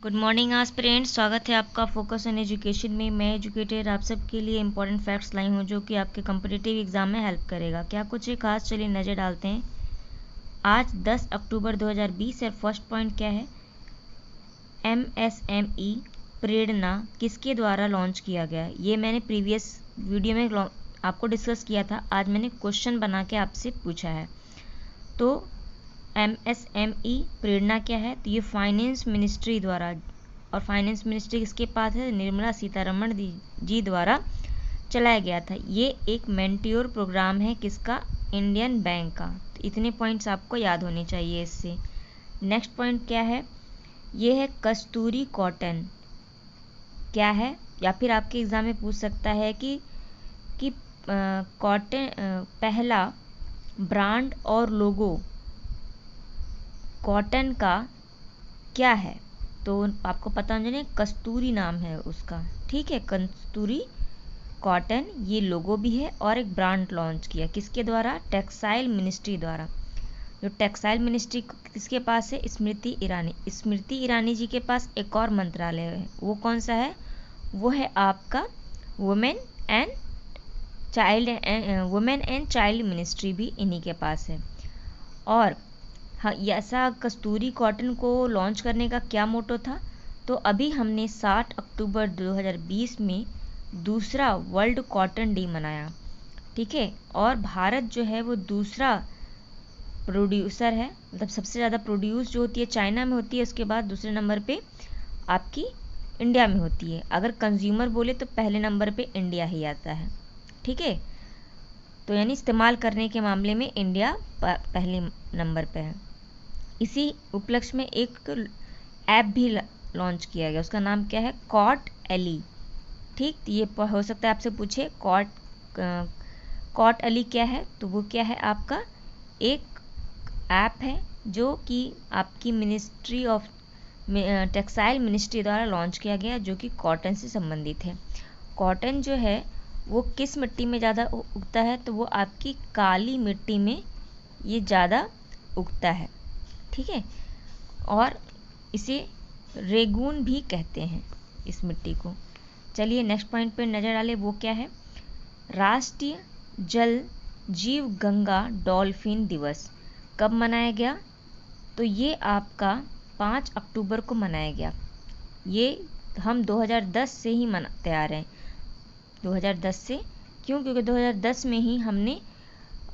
Good morning aspirants, स्वागत है आपका फोकस ऑन एजुकेशन में। मैं एजुकेटर आप सबके लिए इंपॉर्टेंट फैक्ट्स लाई हूँ जो कि आपके कम्पिटिटिव एग्जाम में हेल्प करेगा। क्या कुछ है खास, चलिए नज़र डालते हैं। आज 10 अक्टूबर 2020 है। फर्स्ट पॉइंट क्या है, MSME प्रेरणा किसके द्वारा लॉन्च किया गया। ये मैंने प्रीवियस वीडियो में आपको डिस्कस किया था। आज मैंने क्वेश्चन बना के आपसे पूछा है। तो MSME प्रेरणा क्या है, तो ये फाइनेंस मिनिस्ट्री द्वारा, और फाइनेंस मिनिस्ट्री किसके पास है, निर्मला सीतारमण जी द्वारा चलाया गया था। ये एक मेंट्योर प्रोग्राम है किसका, इंडियन बैंक का। तो इतने पॉइंट्स आपको याद होने चाहिए इससे। नेक्स्ट पॉइंट क्या है, ये है कस्तूरी कॉटन क्या है, या फिर आपके एग्जाम में पूछ सकता है कि कॉटन पहला ब्रांड और लोगो कॉटन का क्या है। तो आपको पता होना चाहिए, कस्तूरी नाम है उसका, ठीक है, कस्तूरी कॉटन ये लोगो भी है। और एक ब्रांड लॉन्च किया किसके द्वारा, टेक्सटाइल मिनिस्ट्री द्वारा। जो टेक्सटाइल मिनिस्ट्री किसके पास है, स्मृति ईरानी। स्मृति ईरानी जी के पास एक और मंत्रालय है, वो कौन सा है, वो है आपका वुमेन एंड चाइल्ड मिनिस्ट्री भी इन्हीं के पास है। और हाँ, ऐसा कस्तूरी कॉटन को लॉन्च करने का क्या मोटो था, तो अभी हमने 60 अक्टूबर 2020 में दूसरा वर्ल्ड कॉटन डे मनाया, ठीक है। और भारत जो है वो दूसरा प्रोड्यूसर है, मतलब सबसे ज़्यादा प्रोड्यूस जो होती है चाइना में होती है, उसके बाद दूसरे नंबर पे आपकी इंडिया में होती है। अगर कंज्यूमर बोले तो पहले नंबर पे इंडिया ही आता है, ठीक है। तो यानी इस्तेमाल करने के मामले में इंडिया पहले नंबर पे है। इसी उपलक्ष्य में एक ऐप भी लॉन्च किया गया, उसका नाम क्या है, कॉट एली, ठीक। तो ये हो सकता है आपसे पूछे कॉट एली क्या है, तो वो क्या है, आपका एक ऐप है जो कि आपकी मिनिस्ट्री ऑफ टेक्सटाइल मिनिस्ट्री द्वारा लॉन्च किया गया, जो कि कॉटन से संबंधित है। कॉटन जो है वो किस मिट्टी में ज़्यादा उगता है, तो वो आपकी काली मिट्टी में ये ज़्यादा उगता है, ठीक है। और इसे रेगून भी कहते हैं इस मिट्टी को। चलिए नेक्स्ट पॉइंट पर नज़र डालें, वो क्या है, राष्ट्रीय जल जीव गंगा डॉल्फिन दिवस कब मनाया गया, तो ये आपका 5 अक्टूबर को मनाया गया। ये हम 2010 से ही मनाते आ रहे हैं। 2010 से क्यों, क्योंकि 2010 में ही हमने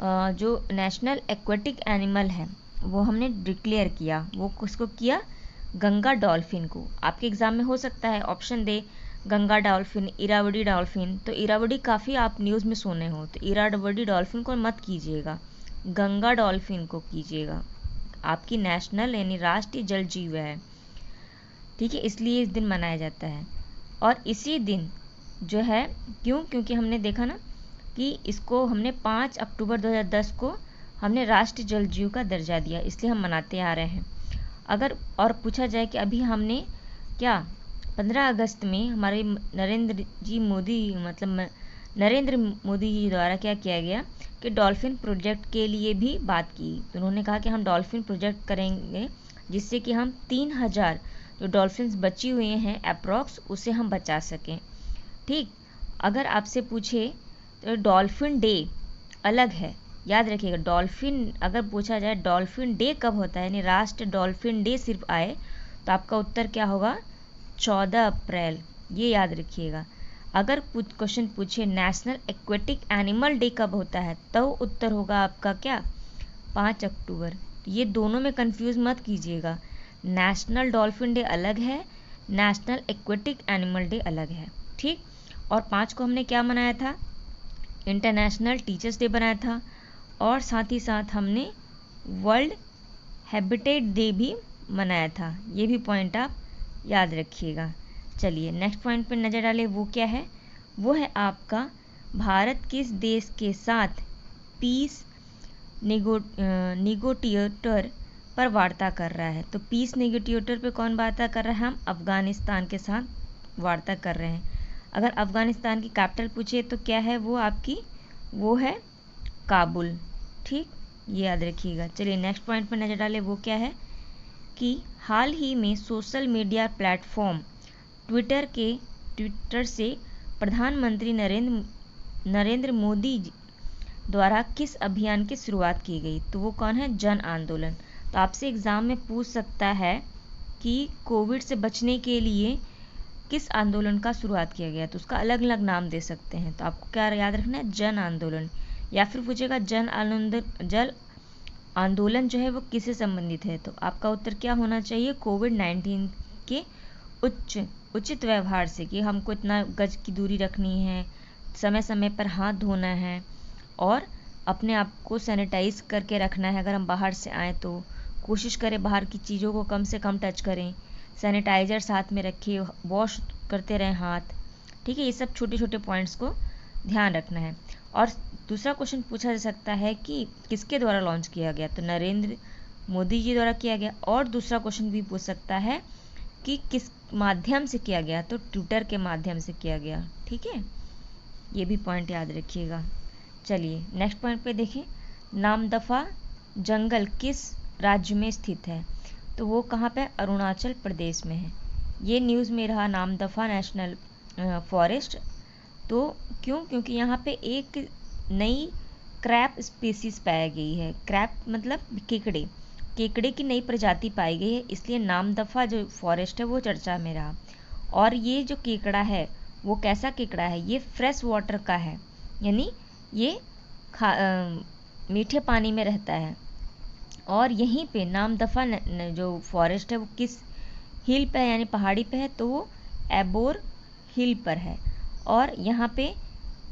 जो नेशनल एक्वेटिक एनिमल है वो हमने डिक्लेयर किया। वो किसको किया, गंगा डॉल्फिन को। आपके एग्जाम में हो सकता है ऑप्शन दे गंगा डॉल्फिन, इरावदी डॉल्फिन। तो इरावदी काफ़ी आप न्यूज़ में सुने हो, तो इरावदी डॉल्फिन को मत कीजिएगा, गंगा डॉल्फिन को कीजिएगा। आपकी नेशनल यानी राष्ट्रीय जल जीव है, ठीक है, इसलिए इस दिन मनाया जाता है। और इसी दिन जो है, क्यों, क्योंकि हमने देखा ना कि इसको हमने 5 अक्टूबर 2010 को हमने राष्ट्रीय जल जीव का दर्जा दिया, इसलिए हम मनाते आ रहे हैं। अगर और पूछा जाए कि अभी हमने क्या 15 अगस्त में हमारे नरेंद्र मोदी जी द्वारा क्या किया गया कि डॉल्फिन प्रोजेक्ट के लिए भी बात की। तो उन्होंने कहा कि हम डॉल्फिन प्रोजेक्ट करेंगे जिससे कि हम 3000 जो डॉल्फिन्स बची हुई हैं अप्रॉक्स, उसे हम बचा सकें, ठीक। अगर आपसे पूछे तो डॉल्फिन डे अलग है, याद रखिएगा। डॉल्फिन अगर पूछा जाए डॉल्फिन डे कब होता है, यानी राष्ट्रीय डॉल्फिन डे सिर्फ आए, तो आपका उत्तर क्या होगा, 14 अप्रैल, ये याद रखिएगा। अगर क्वेश्चन पूछे नेशनल एक्वेटिक एनिमल डे कब होता है, तो उत्तर होगा आपका क्या, 5 अक्टूबर। ये दोनों में कंफ्यूज मत कीजिएगा, नेशनल डॉल्फिन डे अलग है, नेशनल एक्वेटिक एनिमल डे अलग है, ठीक। और 5 को हमने क्या मनाया था, इंटरनेशनल टीचर्स डे बनाया था। और साथ ही साथ हमने वर्ल्ड हैबिटेट डे भी मनाया था। ये भी पॉइंट आप याद रखिएगा। चलिए नेक्स्ट पॉइंट पर नज़र डालें, वो क्या है, वो है आपका भारत किस देश के साथ पीस निगोटिएटर पर वार्ता कर रहा है। तो पीस निगोटिएटर पे कौन वार्ता कर रहा है, हम अफ़गानिस्तान के साथ वार्ता कर रहे हैं। अगर अफ़गानिस्तान की कैपिटल पूछे तो क्या है वो आपकी, वो है काबुल, ठीक, ये याद रखिएगा। चलिए नेक्स्ट पॉइंट पर नज़र डालें, वो क्या है कि हाल ही में सोशल मीडिया प्लेटफॉर्म ट्विटर से प्रधानमंत्री नरेंद्र मोदी द्वारा किस अभियान की शुरुआत की गई? तो वो कौन है? जन आंदोलन। तो आपसे एग्ज़ाम में पूछ सकता है कि कोविड से बचने के लिए किस आंदोलन का शुरुआत किया गया, तो उसका अलग अलग नाम दे सकते हैं। तो आपको क्या याद रखना है? जन आंदोलन। या फिर पूछेगा जन आंदोलन जो है वो किससे संबंधित है? तो आपका उत्तर क्या होना चाहिए? कोविड-19 के उचित व्यवहार से, कि हमको इतना गज की दूरी रखनी है, समय समय पर हाथ धोना है और अपने आप को सैनिटाइज करके रखना है। अगर हम बाहर से आएँ तो कोशिश करें बाहर की चीज़ों को कम से कम टच करें, सैनिटाइज़र साथ में रखिए, वॉश करते रहें हाथ। ठीक है, ये सब छोटे छोटे पॉइंट्स को ध्यान रखना है। और दूसरा क्वेश्चन पूछा जा सकता है कि किसके द्वारा लॉन्च किया गया? तो नरेंद्र मोदी जी द्वारा किया गया। और दूसरा क्वेश्चन भी पूछ सकता है कि किस माध्यम से किया गया? तो ट्विटर के माध्यम से किया गया। ठीक है, ये भी पॉइंट याद रखिएगा। चलिए नेक्स्ट पॉइंट पे देखें। नामदफा जंगल किस राज्य में स्थित है? तो वो कहाँ पे? अरुणाचल प्रदेश में है। ये न्यूज़ में रहा नामदफा नेशनल फॉरेस्ट। तो क्यों? क्योंकि यहाँ पे एक नई क्रैप स्पीसीज पाई गई है। क्रैप मतलब केकड़े की नई प्रजाति पाई गई है, इसलिए नामदफा जो फॉरेस्ट है वो चर्चा में रहा। और ये जो केकड़ा है वो कैसा केकड़ा है? ये फ्रेश वाटर का है, यानी ये मीठे पानी में रहता है। और यहीं पे नामदफा जो फॉरेस्ट है वो किस हिल पे है, यानी पहाड़ी पे है? तो वो एबोर हिल पर है। और यहाँ पे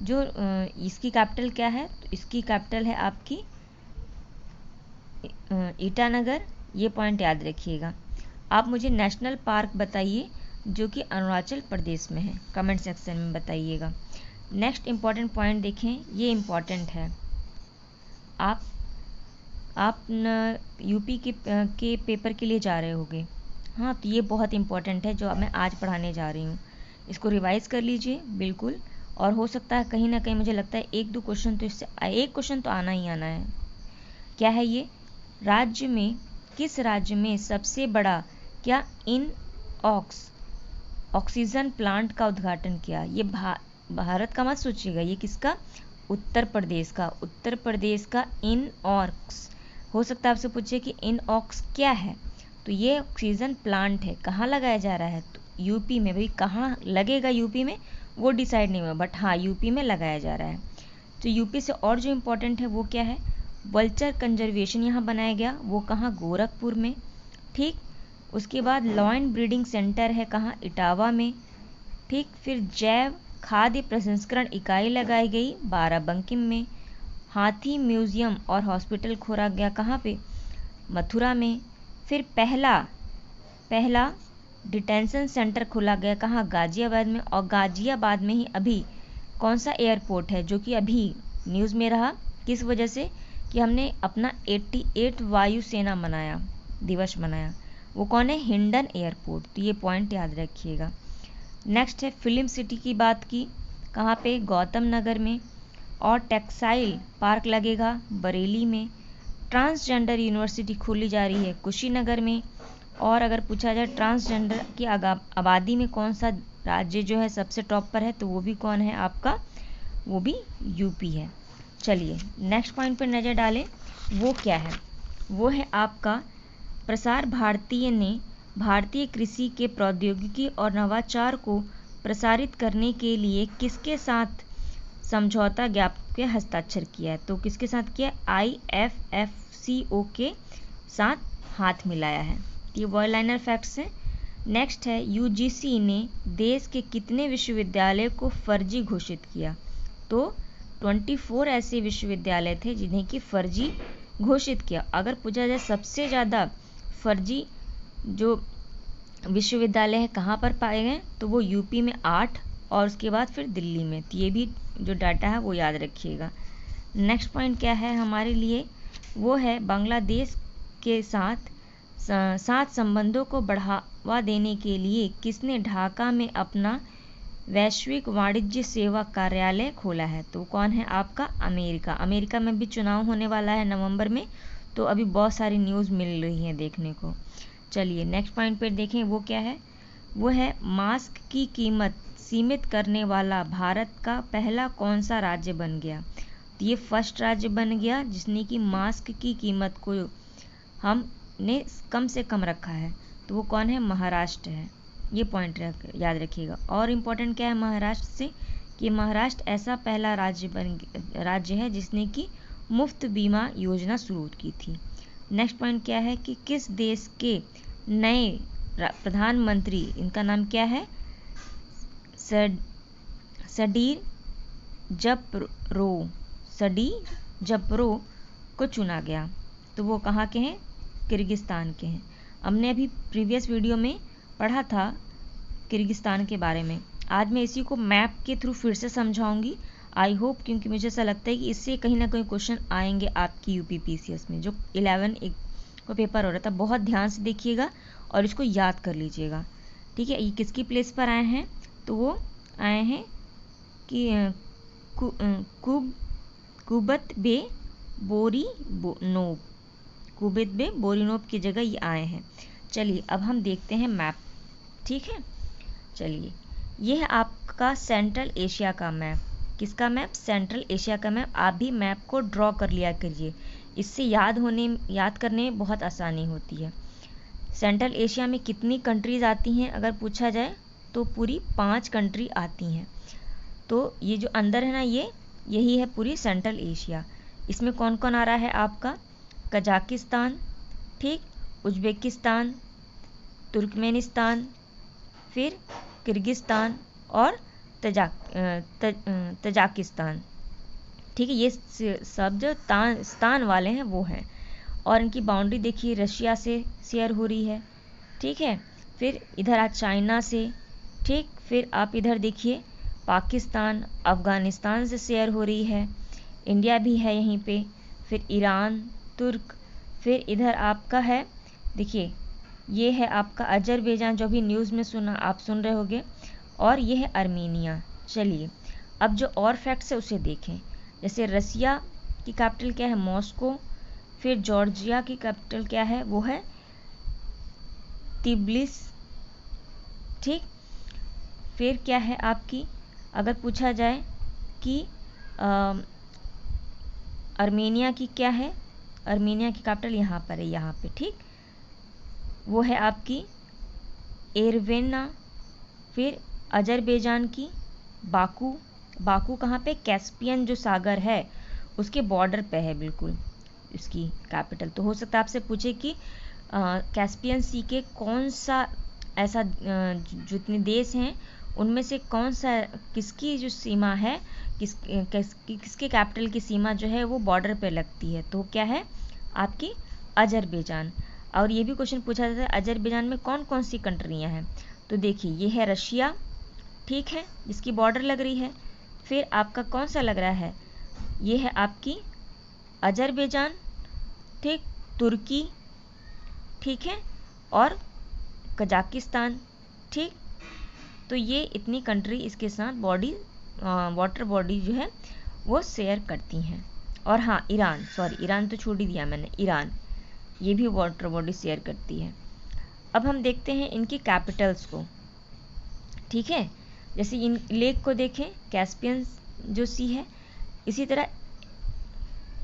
जो इसकी कैपिटल क्या है? तो इसकी कैपिटल है आपकी ईटानगर। ये पॉइंट याद रखिएगा। आप मुझे नेशनल पार्क बताइए जो कि अरुणाचल प्रदेश में है, कमेंट सेक्शन में बताइएगा। नेक्स्ट इम्पॉर्टेंट पॉइंट देखें, ये इम्पॉर्टेंट है। आप यूपी के पेपर के लिए जा रहे होंगे। हाँ, तो ये बहुत इम्पॉर्टेंट है जो मैं आज पढ़ाने जा रही हूँ। इसको रिवाइज़ कर लीजिए बिल्कुल। और हो सकता है कहीं ना कहीं, मुझे लगता है एक दो क्वेश्चन तो इससे, एक क्वेश्चन तो आना ही आना है। क्या है ये? राज्य में, किस राज्य में सबसे बड़ा क्या ऑक्सीजन प्लांट का उद्घाटन किया? ये भारत का मत सोचिएगा, ये किसका? उत्तर प्रदेश का। उत्तर प्रदेश का इनऑक्स। हो सकता है आपसे पूछे कि इनऑक्स क्या है? तो ये ऑक्सीजन प्लांट है। कहाँ लगाया जा रहा है? तो यूपी में। भाई कहाँ लगेगा यूपी में वो डिसाइड नहीं हुआ, बट हाँ यूपी में लगाया जा रहा है। तो यूपी से और जो इम्पोर्टेंट है वो क्या है? वल्चर कंजर्वेशन यहाँ बनाया गया। वो कहाँ? गोरखपुर में। ठीक, उसके बाद लॉयन ब्रीडिंग सेंटर है कहाँ? इटावा में। ठीक, फिर जैव खाद्य प्रसंस्करण इकाई लगाई गई बाराबंकी में। हाथी म्यूजियम और हॉस्पिटल खोला गया कहाँ पे? मथुरा में। फिर पहला डिटेंशन सेंटर खोला गया कहाँ? गाजियाबाद में। और गाजियाबाद में ही अभी कौन सा एयरपोर्ट है जो कि अभी न्यूज़ में रहा? किस वजह से? कि हमने अपना 88 वायुसेना दिवस मनाया। वो कौन है? हिंडन एयरपोर्ट। तो ये पॉइंट याद रखिएगा। नेक्स्ट है फिल्म सिटी की बात की। कहाँ पे? गौतम नगर में। और टेक्सटाइल पार्क लगेगा बरेली में। ट्रांसजेंडर यूनिवर्सिटी खोली जा रही है कुशीनगर में। और अगर पूछा जाए ट्रांसजेंडर की आबादी में कौन सा राज्य जो है सबसे टॉप पर है, तो वो भी कौन है आपका? वो भी यूपी है। चलिए नेक्स्ट पॉइंट पर नज़र डालें। वो क्या है? वो है आपका प्रसार भारतीय ने भारतीय कृषि के प्रौद्योगिकी और नवाचार को प्रसारित करने के लिए किसके साथ समझौता ज्ञापन के हस्ताक्षर किया है? तो किसके साथ किया? IFFCO के साथ हाथ मिलाया है। ये वन लाइनर फैक्ट्स हैं। नेक्स्ट है UGC ने देश के कितने विश्वविद्यालय को फर्जी घोषित किया? तो 24 ऐसे विश्वविद्यालय थे जिन्हें कि फर्जी घोषित किया। अगर पूछा जाए सबसे ज़्यादा फर्जी जो विश्वविद्यालय है कहाँ पर पाए गए, तो वो यूपी में 8 और उसके बाद फिर दिल्ली में। तो ये भी जो डाटा है वो याद रखिएगा। नेक्स्ट पॉइंट क्या है हमारे लिए? वो है बांग्लादेश के साथ संबंधों को बढ़ावा देने के लिए किसने ढाका में अपना वैश्विक वाणिज्य सेवा कार्यालय खोला है? तो कौन है आपका? अमेरिका। अमेरिका में भी चुनाव होने वाला है नवंबर में, तो अभी बहुत सारी न्यूज़ मिल रही है देखने को। चलिए नेक्स्ट पॉइंट पे देखें, वो क्या है, वो है मास्क की कीमत सीमित करने वाला भारत का पहला कौन सा राज्य बन गया। तो ये फर्स्ट राज्य बन गया जिसने कि मास्क की कीमत को हमने कम से कम रखा है, तो वो कौन है, महाराष्ट्र है। ये पॉइंट याद रखिएगा। और इम्पोर्टेंट क्या है महाराष्ट्र से, कि महाराष्ट्र ऐसा पहला राज्य है जिसने कि मुफ्त बीमा योजना शुरू की थी। नेक्स्ट पॉइंट क्या है कि किस देश के नए प्रधानमंत्री, इनका नाम क्या है, सडीर जपरो को चुना गया। तो वो कहाँ के हैं, किर्गिस्तान के हैं। हमने अभी प्रीवियस वीडियो में पढ़ा था किर्गिस्तान के बारे में। आज मैं इसी को मैप के थ्रू फिर से समझाऊंगी, आई होप, क्योंकि मुझे ऐसा लगता है कि इससे कहीं ना कहीं क्वेश्चन आएंगे आपकी यूपीपीसीएस में, जो 11 को पेपर हो रहा था। बहुत ध्यान से देखिएगा और इसको याद कर लीजिएगा, ठीक है। ये किसकी प्लेस पर आए हैं, तो वो आए हैं कि कुबत बे बोरिनोव की जगह ये आए हैं। चलिए अब हम देखते हैं मैप, ठीक है। चलिए ये है आपका सेंट्रल एशिया का मैप। किसका मैप, सेंट्रल एशिया का मैप। आप भी मैप को ड्रॉ कर लिया करिए, इससे याद करने में बहुत आसानी होती है। सेंट्रल एशिया में कितनी कंट्रीज आती हैं अगर पूछा जाए तो पूरी 5 कंट्री आती हैं। तो ये जो अंदर है ना, यही है पूरी सेंट्रल एशिया। इसमें कौन कौन आ रहा है आपका, कजाकिस्तान, ठीक, उज्बेकिस्तान, तुर्कमेनिस्तान, फिर किर्गिस्तान और तजाकिस्तान, ठीक है। ये सब जो स्थान वाले हैं वो हैं। और इनकी बाउंड्री देखिए रशिया से शेयर हो रही है, ठीक है। फिर इधर आज चाइना से, ठीक। फिर आप इधर देखिए पाकिस्तान, अफ़गानिस्तान से शेयर हो रही है, इंडिया भी है यहीं पे, फिर ईरान, तुर्क, फिर इधर आपका है, देखिए ये है आपका अजरबैजान, जो भी न्यूज़ में आप सुन रहे होंगे, और ये है अर्मेनिया। चलिए अब जो और फैक्ट्स है उसे देखें। जैसे रसिया की कैपिटल क्या है, मॉस्को। फिर जॉर्जिया की कैपिटल क्या है, वो है तिब्लिस, ठीक। फिर क्या है आपकी, अगर पूछा जाए कि अर्मेनिया की क्या है, अर्मेनिया की कैपिटल यहाँ पर है, यहाँ पे, ठीक, वो है आपकी एरवेना। फिर अजरबैजान की बाकू कहाँ पे, कैस्पियन जो सागर है उसके बॉर्डर पे है बिल्कुल इसकी कैपिटल। तो हो सकता है आपसे पूछे कि कैस्पियन सी के कौन सा ऐसा जितने देश हैं उनमें से कौन सा, किसकी जो सीमा है, किसके कैपिटल की सीमा जो है वो बॉर्डर पे लगती है, तो क्या है आपकी अजरबैजान। और ये भी क्वेश्चन पूछा जाता है अजरबैजान में कौन कौन सी कंट्रियां हैं, तो देखिए ये है रशिया, ठीक है, जिसकी बॉर्डर लग रही है। फिर आपका कौन सा लग रहा है, ये है आपकी अजरबैजान, ठीक, तुर्की, ठीक है, और कजाकिस्तान, ठीक। तो ये इतनी कंट्री इसके साथ वाटर बॉडी जो है वो शेयर करती हैं। और हाँ ईरान, सॉरी ईरान तो छोड़ ही दिया मैंने, ईरान ये भी वाटर बॉडी शेयर करती है। अब हम देखते हैं इनकी कैपिटल्स को, ठीक है। जैसे इन लेक को देखें, कैस्पियन जो सी है, इसी तरह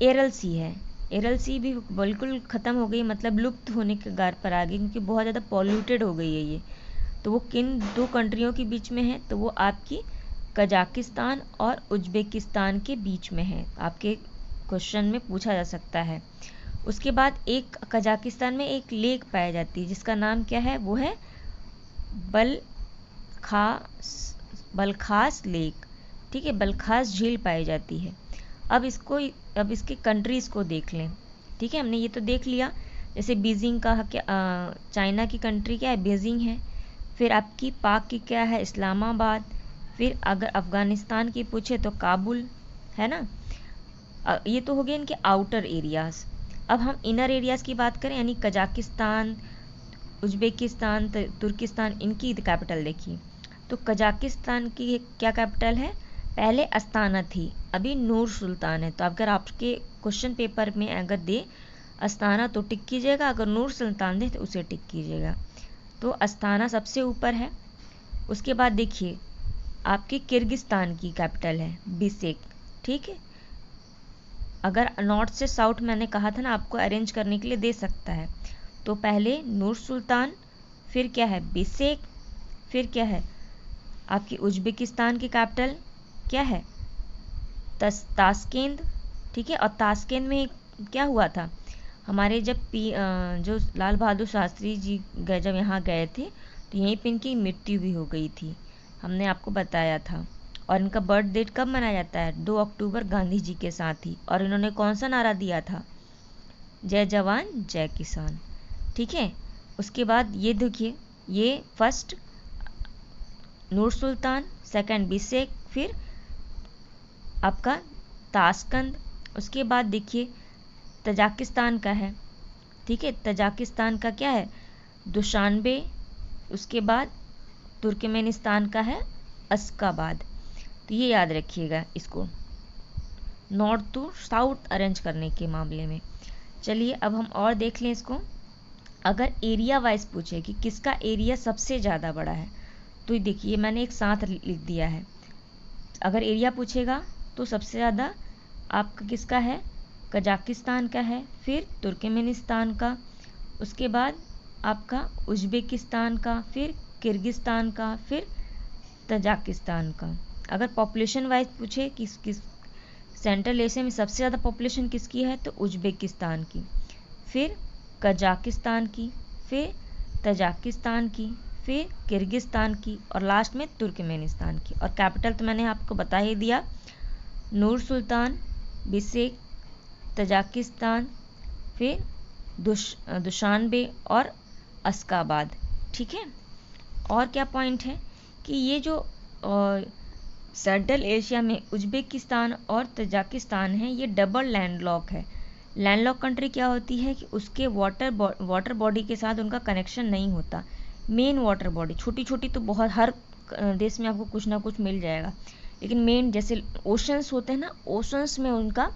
एरल सी है, एरल सी भी बिल्कुल ख़त्म हो गई, मतलब लुप्त होने के गार पर आ गई, क्योंकि बहुत ज़्यादा पॉल्यूटेड हो गई है ये। तो वो किन 2 कंट्रियों के बीच में है, तो वो आपकी कजाकिस्तान और उज्बेकिस्तान के बीच में है, आपके क्वेश्चन में पूछा जा सकता है। उसके बाद एक कजाकिस्तान में एक लेक पाई जाती है जिसका नाम क्या है, वो है बलखास लेक, ठीक है, बलखास झील पाई जाती है। अब इसके कंट्रीज़ को देख लें, ठीक है। हमने ये तो देख लिया, जैसे बीजिंग का चाइना की कंट्री क्या है, बीजिंग है। फिर आपकी पाक की क्या है, इस्लामाबाद। फिर अगर अफ़गानिस्तान की पूछे तो काबुल है ना। ये तो हो गए इनके आउटर एरियाज़। अब हम इनर एरियाज़ की बात करें, यानी कजाकिस्तान, उज्बेकिस्तान, तुर्किस्तान, इनकी कैपिटल देखिए। तो कजाकिस्तान की क्या कैपिटल है, पहले अस्ताना थी, अभी नूर सुल्तान है। तो अगर आपके क्वेश्चन पेपर में अगर दे अस्ताना तो टिक कीजिएगा, अगर नूर सुल्तान दे तो उसे टिक कीजिएगा। तो अस्ताना सबसे ऊपर है। उसके बाद देखिए आपके किर्गिस्तान की कैपिटल है बिशकेक, ठीक है। अगर नॉर्थ से साउथ मैंने कहा था ना आपको अरेंज करने के लिए दे सकता है, तो पहले नूर सुल्तान, फिर क्या है बिशकेक, फिर क्या है आपकी उज्बेकिस्तान की कैपिटल क्या है ताशकेंद, ठीक है। और ताशकेंद में क्या हुआ था, हमारे जब जो लाल बहादुर शास्त्री जी जब यहाँ गए थे तो यहीं पे इनकी मृत्यु भी हो गई थी, हमने आपको बताया था। और इनका बर्थ डेट कब मनाया जाता है, 2 अक्टूबर गांधी जी के साथ ही। और इन्होंने कौन सा नारा दिया था, जय जवान जय किसान, ठीक है। उसके बाद ये देखिए ये फर्स्ट नूर सुल्तान, सेकंड बिशकेक, फिर आपका ताशकंद। उसके बाद देखिए तजाकिस्तान का है, ठीक है। तजाकिस्तान का क्या है दुशानबे। उसके बाद तुर्कमेनिस्तान का है अशकाबाद। तो ये याद रखिएगा इसको नॉर्थ टू साउथ अरेंज करने के मामले में। चलिए अब हम और देख लें इसको। अगर एरिया वाइज पूछे कि किसका एरिया सबसे ज़्यादा बड़ा है, तो देखिए मैंने एक साथ लिख दिया है। अगर एरिया पूछेगा तो सबसे ज़्यादा आपका किसका है, कजाकिस्तान का है, फिर तुर्कमेनिस्तान का, उसके बाद आपका उज्बेकिस्तान का, फिर किर्गिस्तान का, फिर तजाकिस्तान का। अगर पॉपुलेशन वाइज पूछे किस सेंट्रल एशिया में सबसे ज़्यादा पॉपुलेशन किसकी है, तो उज्बेकिस्तान की, फिर कजाकिस्तान की, फिर तजाकिस्तान की, फिर किर्गिस्तान की और लास्ट में तुर्कमेनिस्तान की। और कैपिटल तो मैंने आपको बता ही दिया, नूर सुल्तान, बिशकेक, तजाकिस्तान, फिर दुशानबे और अशकाबाद, ठीक है। और क्या पॉइंट है कि ये जो सेंट्रल एशिया में उज्बेकिस्तान और तजाकिस्तान है, ये डबल लैंडलॉक है। लैंडलॉक कंट्री क्या होती है कि उसके वाटर बॉडी के साथ उनका कनेक्शन नहीं होता। मेन वाटर बॉडी छोटी छोटी तो बहुत हर देश में आपको कुछ ना कुछ मिल जाएगा, लेकिन मेन जैसे ओशंस होते हैं ना, ओशंस में उनका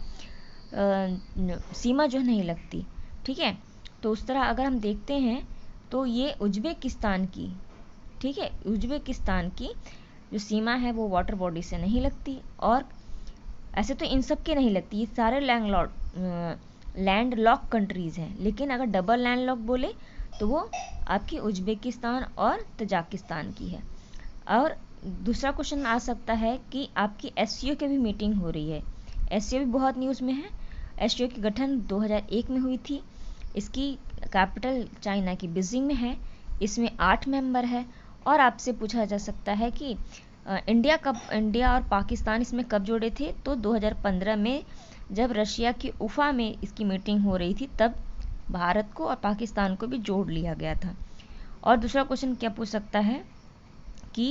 सीमा जो नहीं लगती, ठीक है। तो उस तरह अगर हम देखते हैं तो ये उज्बेकिस्तान की, ठीक है, उज्बेकिस्तान की जो सीमा है वो वाटर बॉडी से नहीं लगती। और ऐसे तो इन सब के नहीं लगती, ये सारे लैंड लॉक कंट्रीज़ हैं, लेकिन अगर डबल लैंड लॉक बोले तो वो आपकी उज्बेकिस्तान और तजाकिस्तान की है। और दूसरा क्वेश्चन आ सकता है कि आपकी एससीओ की भी मीटिंग हो रही है। एससीओ भी बहुत न्यूज़ में है। एससीओ की गठन 2001 में हुई थी। इसकी कैपिटल चाइना की बीजिंग में है। इसमें 8 मेंबर है। और आपसे पूछा जा सकता है कि इंडिया और पाकिस्तान इसमें कब जुड़े थे, तो 2015 में जब रशिया की उफा में इसकी मीटिंग हो रही थी, तब भारत को और पाकिस्तान को भी जोड़ लिया गया था। और दूसरा क्वेश्चन क्या पूछ सकता है कि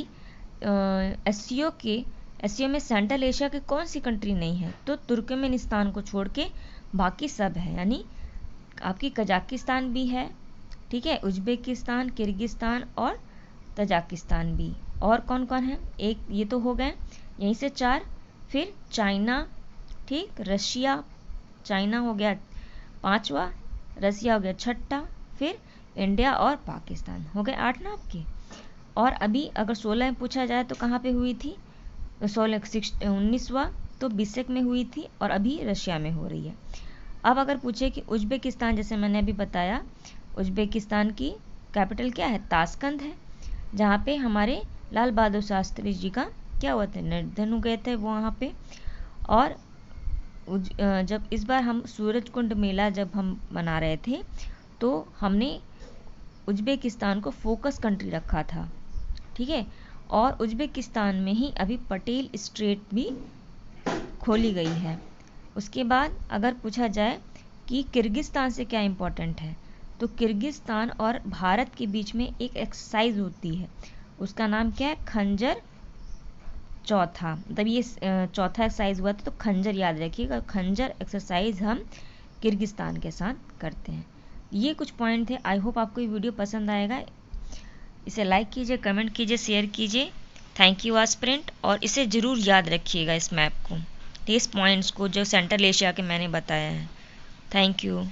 एससीओ में सेंट्रल एशिया की कौन सी कंट्री नहीं है, तो तुर्कमेनिस्तान को छोड़ के बाकी सब है, यानी आपकी कजाकिस्तान भी है, ठीक है, उज्बेकिस्तान, किर्गिस्तान और तजाकिस्तान भी। और कौन कौन है, एक ये तो हो गए यहीं से 4, फिर चाइना, ठीक, रशिया, चाइना हो गया 5वां, रशिया हो गया 6ठा, फिर इंडिया और पाकिस्तान हो गए 8 ना आपके। और अभी अगर 16 में पूछा जाए तो कहाँ पे हुई थी, 19वां तो बिशकेक में हुई थी और अभी रशिया में हो रही है। अब अगर पूछे कि उज्बेकिस्तान, जैसे मैंने अभी बताया, उज्बेकिस्तान की कैपिटल क्या है, ताशकंद है, जहाँ पे हमारे लाल बहादुर शास्त्री जी का क्या हुआ था, निधन हो गए थे वो वहाँ पे। और जब इस बार हम सूरज कुंड मेला जब हम मना रहे थे, तो हमने उज्बेकिस्तान को फोकस कंट्री रखा था, ठीक है। और उज्बेकिस्तान में ही अभी पटेल स्ट्रेट भी खोली गई है। उसके बाद अगर पूछा जाए कि किर्गिस्तान से क्या इम्पोर्टेंट है, तो किर्गिस्तान और भारत के बीच में एक एक्सरसाइज होती है, उसका नाम क्या है, खंजर चौथा, मतलब ये चौथा एक्सरसाइज हुआ था, तो खंजर याद रखिएगा, खंजर एक्सरसाइज हम किर्गिस्तान के साथ करते हैं। ये कुछ पॉइंट थे। आई होप आपको ये वीडियो पसंद आएगा। इसे लाइक कीजिए, कमेंट कीजिए, शेयर कीजिए। Thank you aspirant. और इसे ज़रूर याद रखिएगा, इस मैप को, इस पॉइंट्स को जो सेंट्रल एशिया के मैंने बताया है। Thank you.